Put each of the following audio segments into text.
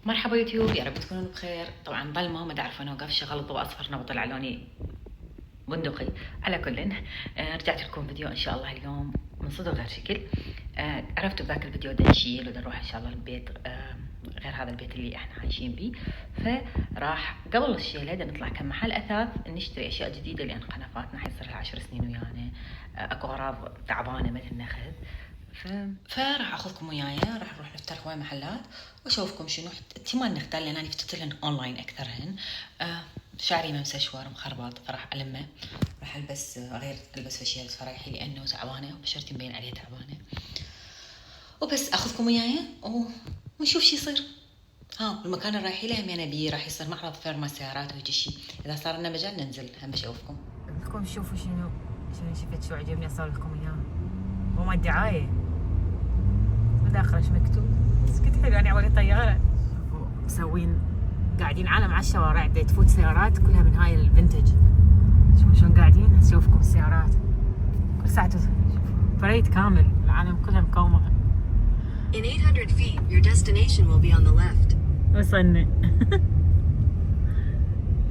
مرحبا يوتيوب، يا رب تكونون بخير. طبعا ظلمة وما اعرف انا اوقف، شغل الضوء اصفر نبط طلع لوني بندقي. على كل رجعت لكم فيديو ان شاء الله اليوم من صدق غير شكل. عرفتوا بذاك الفيديو دا نشيل ودا نروح ان شاء الله البيت غير هذا البيت اللي احنا عايشين بيه. فراح قبل الشيله دا نطلع كم محل اثاث نشتري اشياء جديده لان قنفاتنا حيصير لها 10 سنين ويانا. اكو اغراض تعبانه مثل نخذ. فراح اخذكم وياي، راح نروح نفتح هواي محلات واشوفكم شنو احتمال نختار، لان انا فتت لهم اونلاين اكثرهن. شعري ممسشور مخربط فراح المه، راح البس غير البس اشياء فريحي لانه تعبانه وبشرتي مبين عليها تعبانه. وبس اخذكم وياي ونشوف شو يصير. المكان اللي رايحين له همين بيه راح يصير معرض فيرما سيارات وهيك شيء، اذا صار لنا مجال ننزل هم بشوفكم. بدكم تشوفوا شنو شفت شو عجبني اسوي لكم اياه، وما الدعايه بداخل ايش مكتوب، بس كنت حلو يعني على طياره. مسوين قاعدين عالم على الشوارع، تفوت سيارات كلها من هاي الفنتج. شوفوا شلون قاعدين، اشوفكم السيارات كل ساعه فريد كامل، العالم كلها مقومه. In 800 feet, your destination will be on the left. وصلنا.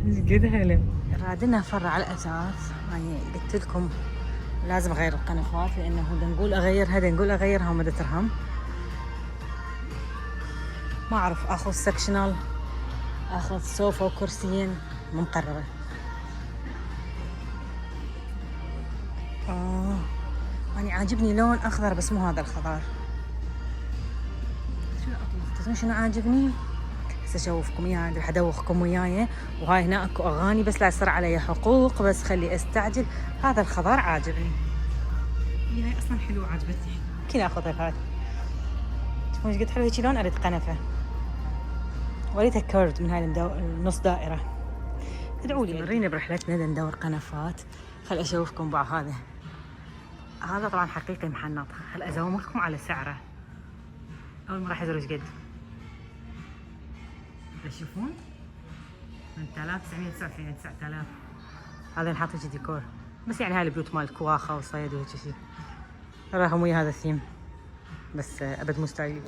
ايش قد حلو. رادنا فرع على الاثاث، يعني قلت لكم لازم اغير القنفات لانه بدنا نقول اغيرها نقول اغيرها وما ترهم. ما اعرف اخذ سكشنال، اخذ سوفا وكرسيين، مو مقرره. يعني عاجبني لون اخضر بس مو هذا الخضار. شنو اطلب؟ تدرون شنو عاجبني؟ هسه اشوفكم اياه، راح ادوخكم وياي. وهاي هنا اكو اغاني بس لا يصير علي حقوق، بس خلي استعجل. هذا الخضار عاجبني، هاي اصلا حلو عجبتني، يمكن اخذها هاي. شوفوا ايش قد حلو هيك لون، اريد قنفه وريتها كيرد من هاي النص دائره. ادعوا لي مرينا برحلتنا ندور قنفات. خل اشوفكم بعض. هذا طبعا حقيقي محنط. خل ازومكم على سعره. اول مره احزر ايش قد تشوفون، 8999 9000. هذا نحط هيك ديكور بس، يعني هاي البيوت مال الكواخه وصيد وهيك شيء. راهم ويا هذا الثيم بس ابد مستعجل.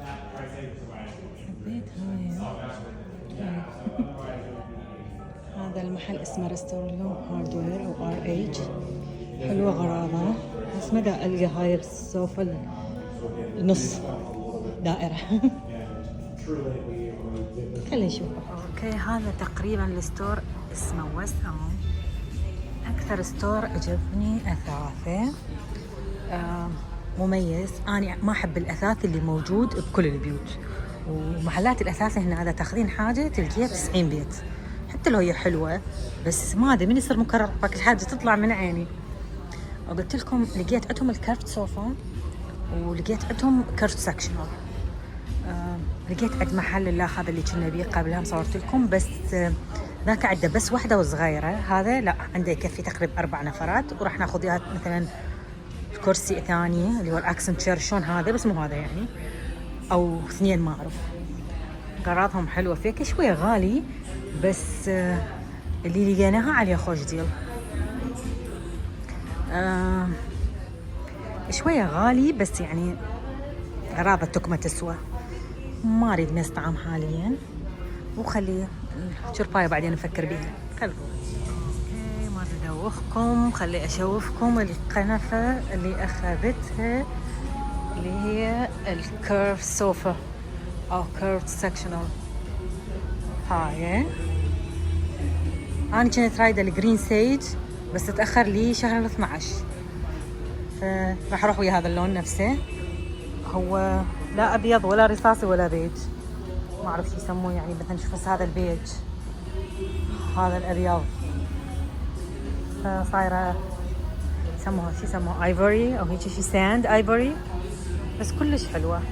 حبيت هذا المحل اسمه ريستوريو هاردوير او ار اتش. حلوه غراضه بس ما دا القى هاي السوفا النص دائره. خلينا نشوف. اوكي هذا تقريبا الستور اسمه ويست هوم. اكثر ستور عجبني اثاثه، مميز. انا ما احب الاثاث اللي موجود بكل البيوت، ومحلات الاثاث هنا هذا تاخذين حاجه تلقيها ب 90 بيت حتى لو هي حلوه، بس ما ادري من يصير مكرر باك حاجه تطلع من عيني. وقلت لكم لقيت عندهم الكرفت صوفا، ولقيت عندهم كرفت سكشنال. لقيت عند محل اللي هذا اللي كنا بيه قبلها مصورت لكم، بس ذاك عنده بس واحده وصغيره، هذا لا عنده يكفي تقريبا 4 نفرات. وراح ناخذ اياها مثلا كرسي ثاني اللي هو الاكسنت شير شلون هذا، بس مو هذا يعني، او 2 ما اعرف. قراضهم حلوه فيك، شويه غالي بس اللي لقيناها عليه خوش ديل. شويه غالي بس يعني غراضة تكمة تسوى. ما اريد مس طعام حاليا، وخلي الشربايه بعدين نفكر بيها. خلوا اوكي ما ادوخكم، خلي اشوفكم القنفه اللي اخذتها اللي هي الكيرف سوفا او كيرف سكشنال. هاي انا كنت رايده الجرين سيج بس تاخر لي شهر 12، فراح اروح ويا هذا اللون نفسه. هو لا ابيض ولا رصاصي ولا بيج، ما اعرف شو يسموه يعني، مثلا شوف بس هذا البيج هذا الابيض، فصايره يسموها شو يسموها ايفوري او هيك شيء، ساند ايفوري، بس كلش حلوه.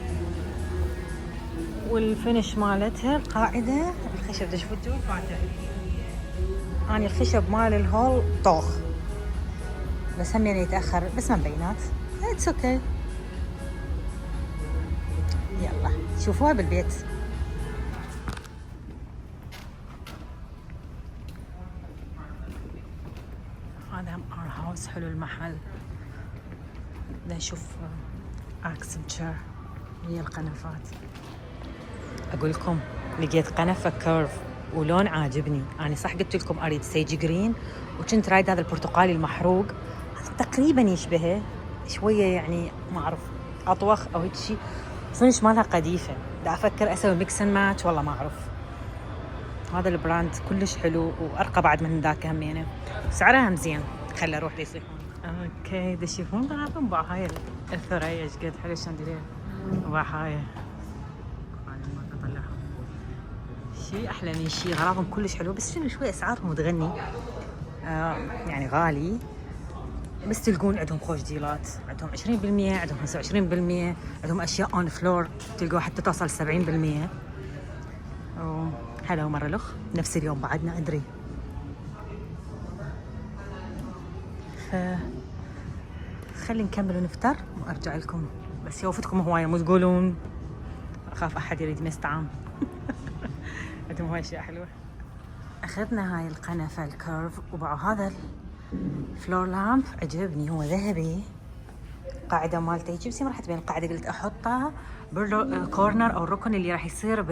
والفينش مالتها القاعده الخشب تشوفوا فاتح. اني الخشب مال الهول طوخ بس هم يعني يتاخر بس ما مبينات. اتس اوكي. يلا شوفوها بالبيت. هذا ار هاوس، حلو المحل. بدنا نشوف اكسنت شير هي القنفات. اقول لكم لقيت قنفة كيرف ولون عاجبني. أنا صح قلت لكم أريد سيج جرين، وكنت رايد هذا البرتقالي المحروق، تقريبا يشبهه شوية يعني، ما أعرف أطوخ أو هيك شيء. فينش مالها قديفة، دا أفكر أسوي ميكس اند ماتش، والله ما أعرف. هذا البراند كلش حلو وأرقى بعد من ذاك همينه، سعرها مزين. خلي أروح ليصيحون. أوكي دا تشوفون طبعا باع هاي الثريا ايش قد حلو الشاندلير، باع هاي شيء أحلى من شيء، غراضهم كلش حلو، بس شنو شوي أسعارهم تغني. يعني غالي، بس تلقون عندهم خوش ديلات، عندهم 20%، عندهم 25%، عندهم أشياء أون فلور تلقوا حتى توصل 70%. هلا مرة لخ نفس اليوم بعدنا أدري. خلي نكمل ونفطر وأرجع لكم، بس يوفتكم هواية مو تقولون أخاف أحد يريد يستعام. عندهم هواي أشياء حلوة. أخذنا هاي القنفة الكيرف، وبعد هذا الفلور لامب عجبني، هو ذهبي. قاعدة مالته يجيب سي، ما راح تبين القاعدة، قلت أحطها بالكورنر أو الركن اللي راح يصير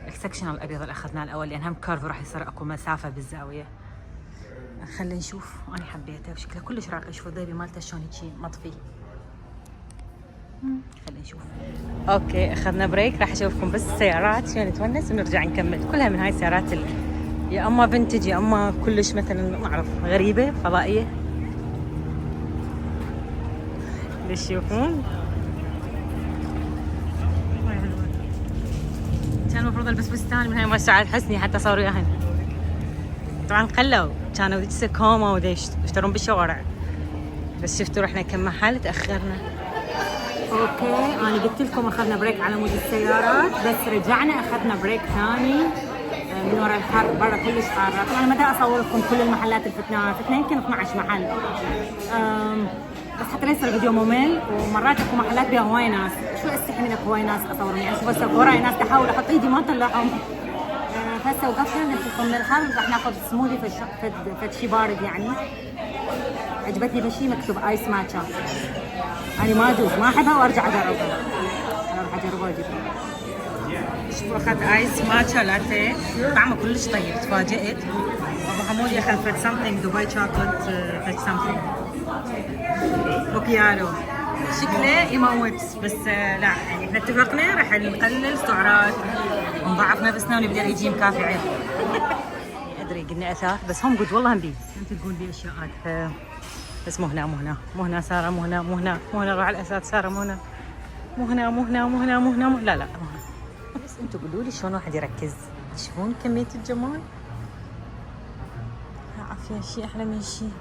السكشن الأبيض اللي أخذناه الأول، لأن هم كيرف راح يصير أكو مسافة بالزاوية. خلينا نشوف، أنا حبيته وشكله كلش راقي. شوفوا الذهبي مالته شلون هيجي مطفي. خلينا نشوف. اوكي اخذنا بريك، راح اشوفكم بس السيارات شلون نتونس ونرجع نكمل. كلها من هاي السيارات يا اما فينتج يا اما كلش مثلا ما اعرف غريبه فضائيه. تشوفون كان المفروض البس فستان من هاي مال سعاد حسني حتى صاروا ياهن. طبعا قلوا، كانوا كوما يشترون بالشوارع، بس شفتوا رحنا كم محل تاخرنا. اوكي انا قلت لكم اخذنا بريك على مود السيارات، بس رجعنا اخذنا بريك ثاني من وراء الحر، برا كلش حاره. طبعا ما دا اصور لكم كل المحلات اللي فتناها يمكن 12 محل، بس حتى لا يصير الفيديو ممل. ومرات اكو محلات بها هواي ناس، شو استحي منك هواي ناس اصورهم، يعني شوف هسه وراي ناس تحاول احط ايدي ما طلعهم. هسه وقفنا نمشيكم من الحر، راح ناخذ سموذي فد شي بارد يعني. عجبتني بشي مكتوب ايس ماتشا، أنا ما أدوز ما أحبها وأرجع أجربها. أنا راح أجربها وأجيبها. شوفوا أخذت آيس ماتشا لاتيه، طعمه كلش طيب، تفاجئت. أبو حمود أخذ فد سامثينج دبي شوكولات فد سامثينج بوكيالو، شكله يموت، بس لا يعني إحنا اتفقنا راح نقلل سعرات ونضاعف نفسنا ونبدأ ريجيم كافي عيب. أدري قلنا أثاث، بس هم قد والله نبي أنت تقول بي أشياء بس مو هنا سارة، مو هنا راح على الأساس سارة، مو هنا لا بس انتوا قولوا لي شلون واحد يركز. تشوفون كمية الجمال، عافية شيء أحلى من شيء.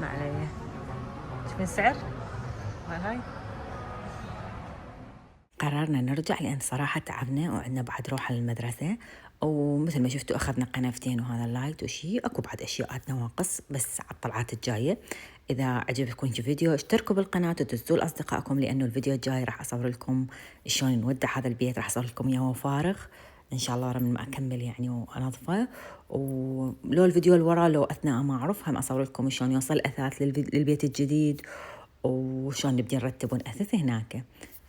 ما عليه. شوفين السعر هاي. قررنا نرجع لأن صراحة تعبنا وعندنا بعد روحة للمدرسة، ومثل ما شفتوا أخذنا قنافتين وهذا اللايت وشي. أكو بعد أشياء نواقص بس على الطلعات الجاية. إذا عجبكم الفيديو اشتركوا بالقناة وتدزوا لأصدقائكم، لأنه الفيديو الجاي راح أصور لكم شلون نودع هذا البيت، راح أصور لكم إياه فارغ إن شاء الله من ما أكمل يعني وأنظفه. ولو الفيديو اللي وراه لو أثناء ما أعرف هم أصور لكم شلون يوصل الأثاث للبيت الجديد، وشلون نبدي نرتب ونأثث هناك.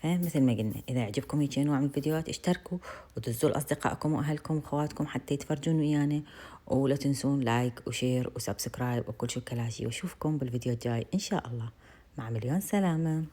مثل ما قلنا إذا عجبكم هيك نوع من الفيديوهات اشتركوا ودزوا لأصدقائكم وأهلكم وأخواتكم حتى يتفرجون ويانا، ولا تنسون لايك وشير وسبسكرايب وكل شو كلاشي. واشوفكم بالفيديو الجاي إن شاء الله، مع مليون سلامة.